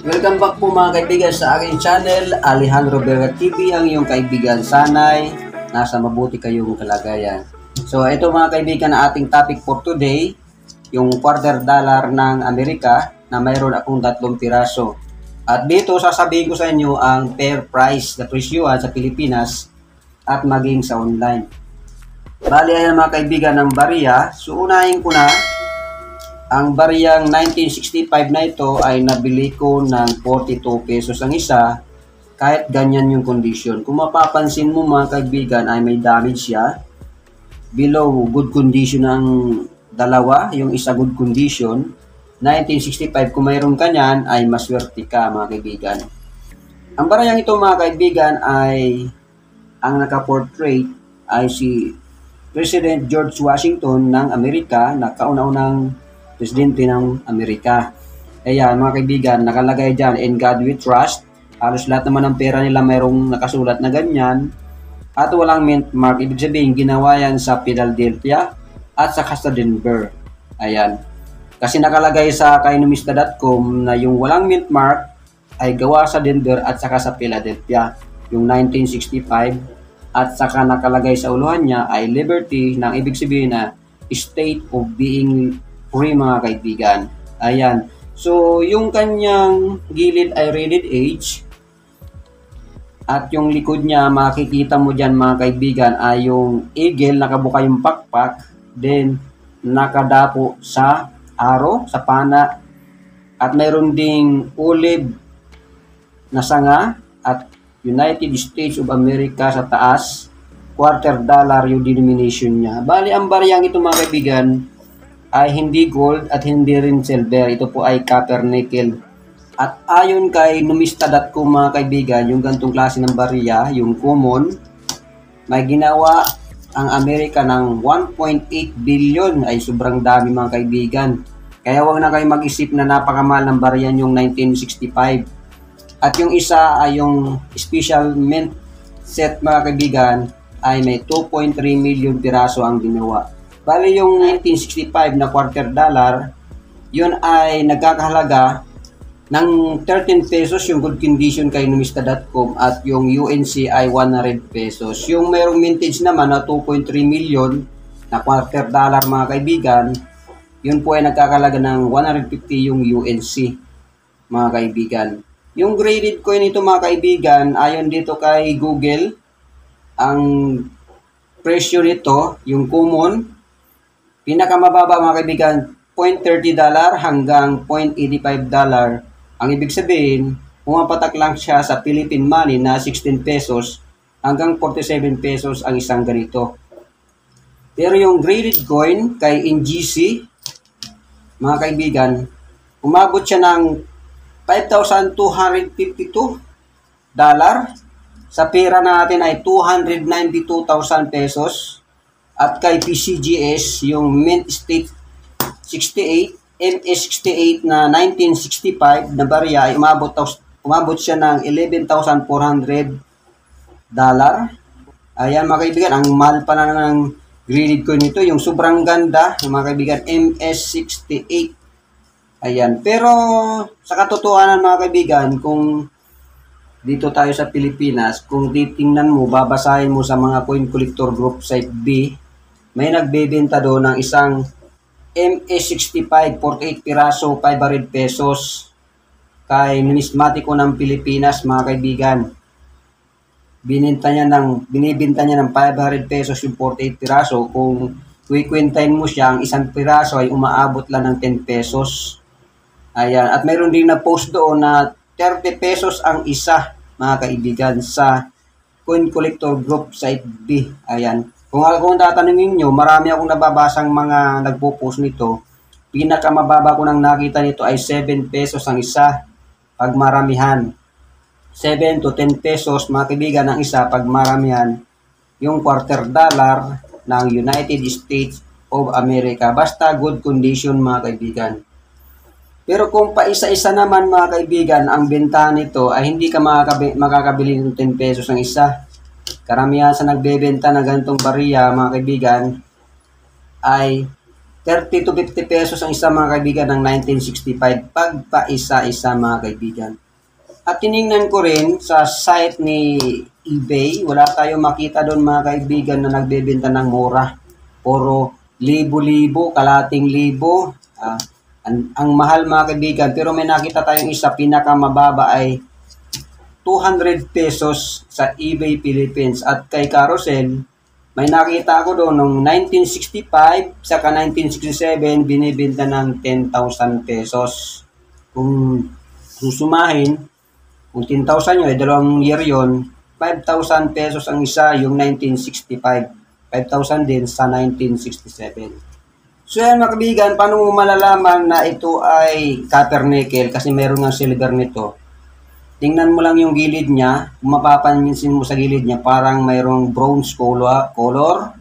Welcome back po mga kaibigan sa aking channel, Alejandro Berga TV, ang iyong kaibigan. Sana'y nasa mabuti kayong kalagayan. So ito mga kaibigan na ating topic for today, yung $1/4 ng Amerika na mayroon akong 3 piraso. At dito sasabihin ko sa inyo ang fair price na presyuhan sa Pilipinas at maging sa online. Bali ayan mga kaibigan ng barya. So unahin ko na. Ang bariyang 1965 na ito ay nabili ko ng 42 pesos ang isa kahit ganyan yung condition. Kung mapapansin mo mga kaibigan ay may damage siya. Below good condition ang dalawa, yung isa good condition. 1965 kung mayroon ka niyan ay maswerte ka mga kaibigan. Ang bariyang ito mga kaibigan ay ang naka-portrait ay si President George Washington ng Amerika na kauna-unang presidente ng Amerika. Ayan mga kaibigan, nakalagay dyan, "In God we trust." Halos lahat naman ng pera nila mayroong nakasulat na ganyan. At walang mint mark. Ibig sabihin, ginawa yan sa Philadelphia at sa Denver. Ayan. Kasi nakalagay sa kainomista.com na yung walang mint mark ay gawa sa Denver at saka sa Philadelphia. Yung 1965 at saka nakalagay sa uluhan niya ay Liberty, nang ibig sabihin na state of being free mga kaibigan. Ayan. So, yung kanyang gilid ay rated H. At yung likod niya, makikita mo dyan mga kaibigan, ay yung eagle, nakabuka yung pakpak. Then, nakadapo sa arrow, sa pana. At mayroon ding olive na sanga. At United States of America sa taas. $1/4 yung denomination niya. Bali, ang bariyang ito mga kaibigan, ay hindi gold at hindi rin silver. Ito po ay copper nickel. At ayon kay numista.com mga kaibigan, yung gantong klase ng barya, yung common, may ginawa ang Amerika ng 1.8 billion. Ay sobrang dami mga kaibigan. Kaya wag na kayo mag-isip na napakamahal ng baryan yung 1965. At yung isa ay yung special mint set mga kaibigan ay may 2.3 million piraso ang ginawa. Bali yung 1965 na $1/4, yun ay nagkakahalaga ng 13 pesos yung good condition kay numista.com at yung UNC ay 100 pesos. Yung mayroong mintage naman na 2.3 million na $1/4 mga kaibigan, yun po ay nagkakahalaga ng 150 yung UNC mga kaibigan. Yung graded coin nito mga kaibigan, ayon dito kay Google, ang presyo nito, yung common, pinakamababa mga kaibigan, $0.30 hanggang $0.85. Ang ibig sabihin, pumapatak lang siya sa Philippine money na 16 pesos hanggang 47 pesos ang isang ganito. Pero yung graded coin kay NGC, mga kaibigan, umabot siya ng $5,252. Sa pera natin ay 292,000 pesos. At kay PCGS, yung Mint State 68, MS68 na 1965 na barya ay umabot siya ng $11,400. Ayan mga kaibigan, ang mahal pa na ng graded coin nito. Yung sobrang ganda, mga kaibigan, MS68. Ayan, pero sa katotohanan mga kaibigan, kung dito tayo sa Pilipinas, kung titingnan mo, babasahin mo sa mga coin collector group site B, may nagbebenta doon ng isang MS65, 48 piraso, 500 pesos kay numismatiko ng Pilipinas mga kaibigan. Binibenta niya ng 500 pesos yung 48 piraso. Kung kuikwentahin mo siya, ang isang piraso ay umaabot lang ng 10 pesos. Ayan. At mayroon din na post doon na 30 pesos ang isa mga kaibigan sa coin collector group site B. Ayan. Kung tatanungin nyo, marami akong nababasang mga nagpo-post nito. Pinakamababa ko nang nakita nito ay 7 pesos ang isa pag maramihan. 7 to 10 pesos mga kaibigan ang isa pag maramihan. Yung $1/4 ng United States of America. Basta good condition mga kaibigan. Pero kung paisa-isa naman mga kaibigan, ang benta nito ay hindi ka makakabili ng 10 pesos ang isa. Karamihan sa nagbebenta ng ganitong barya mga kaibigan ay 30 to 50 pesos ang isa mga kaibigan ng 1965 pagpa-isa-isa mga kaibigan. At tiningnan ko rin sa site ni eBay, wala tayong makita doon mga kaibigan na nagbebenta ng mura. Puro libo-libo, kalating libo. Ang mahal mga kaibigan, pero may nakita tayong isa, pinakamababa ay 200 pesos sa eBay Philippines. At kay Carousel, may nakita ako doon noong 1965 saka 1967 binibenta ng 10,000 pesos. Kung susumahin, kung 10,000 nyo, dalawang year yon, 5,000 pesos ang isa yung 1965. 5,000 din sa 1967. So yan mga kaibigan, paano mo malalaman na ito ay copper nickel kasi meron ng silver nito? Tingnan mo lang yung gilid niya, kung mapapansin mo sa gilid niya, parang mayroong bronze color,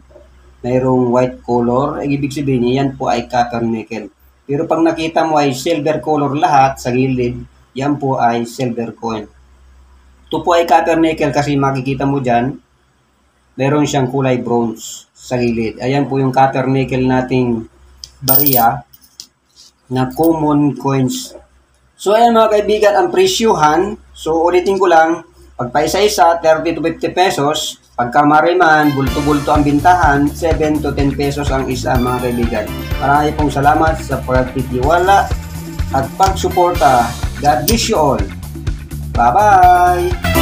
mayroong white color, ibig sabihin niya, yan po ay copper nickel. Pero pag nakita mo ay silver color lahat sa gilid, yan po ay silver coin. Ito po ay copper nickel kasi makikita mo dyan, meron siyang kulay bronze sa gilid. Ayan po yung copper nickel nating barya na common coins. So ayan mga kaibigan, ang presyuhan, so ulitin ko lang, pag paisa-isa, 30 to 50 pesos, pagka mariman, bulto-bulto ang bintahan, 7 to 10 pesos ang isa mga kaibigan. Marami pong salamat sa pagtitiwala at pagsuporta. God bless you all. Bye-bye!